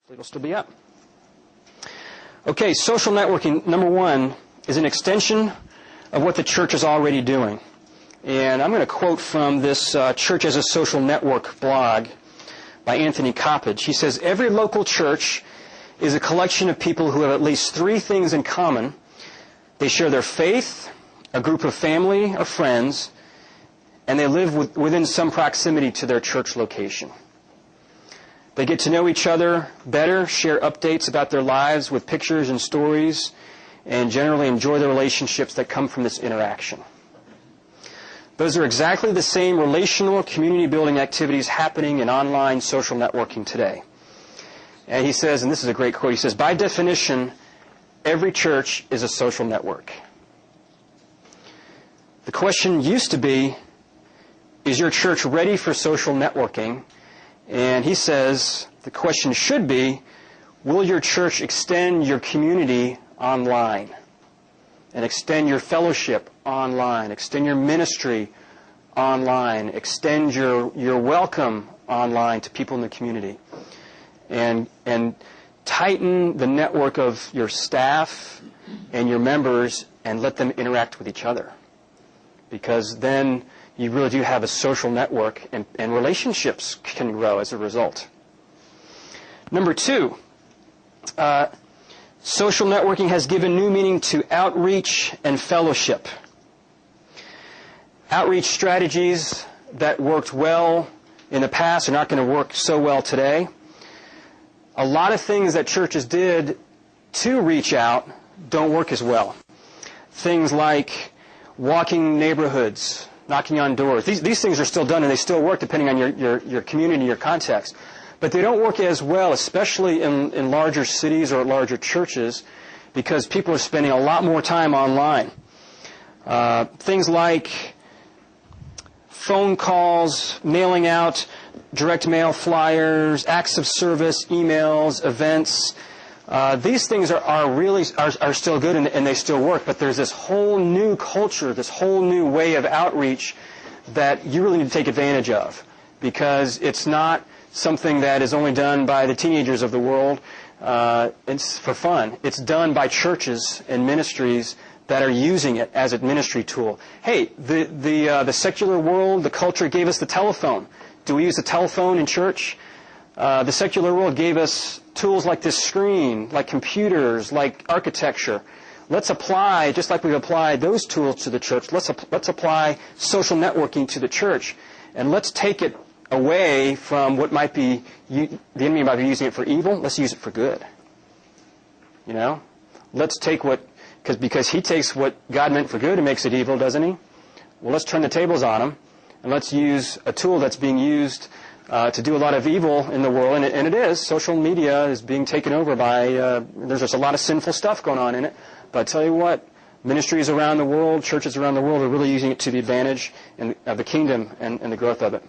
It'll still be up. Okay, social networking, number one, is an extension of what the church is already doing. And I'm going to quote from this Church as a Social Network blog by Anthony Coppedge. He says, every local church is a collection of people who have at least three things in common. They share their faith, a group of family or friends, and they live within some proximity to their church location. They get to know each other better, share updates about their lives with pictures and stories, and generally enjoy the relationships that come from this interaction. Those are exactly the same relational community-building activities happening in online social networking today. And he says, and this is a great quote, he says, by definition, every church is a social network. The question used to be, is your church ready for social networking? And he says, the question should be, will your church extend your community online? And extend your fellowship online, extend your ministry online, extend your welcome online to people in the community. And tighten the network of your staff and your members and let them interact with each other. Because then you really do have a social network, and relationships can grow as a result. Number two, social networking has given new meaning to outreach and fellowship. Outreach strategies that worked well in the past are not going to work so well today. A lot of things that churches did to reach out don't work as well. Things like walking neighborhoods, knocking on doors. These things are still done, and they still work depending on your community and your context. But they don't work as well, especially in larger cities or larger churches, because people are spending a lot more time online. Things like phone calls, mailing out direct mail flyers, acts of service, emails, events. These things are still good, and they still work, but there's this whole new culture, this whole new way of outreach that you really need to take advantage of, because it's not something that is only done by the teenagers of the world. It's for fun. It's done by churches and ministries that are using it as a ministry tool. Hey, the secular world, the culture gave us the telephone. Do we use the telephone in church? The secular world gave us tools like this screen, like computers, like architecture. Let's apply, just like we've applied those tools to the church, let's apply social networking to the church. And let's take it away from what might be, the enemy might be using it for evil. Let's use it for good. You know? Let's take because he takes what God meant for good and makes it evil, doesn't he? Well, let's turn the tables on him, and let's use a tool that's being used to do a lot of evil in the world, and it is. Social media is being taken over by, there's just a lot of sinful stuff going on in it. But I tell you what, ministries around the world, churches around the world are really using it to the advantage of the kingdom and the growth of it.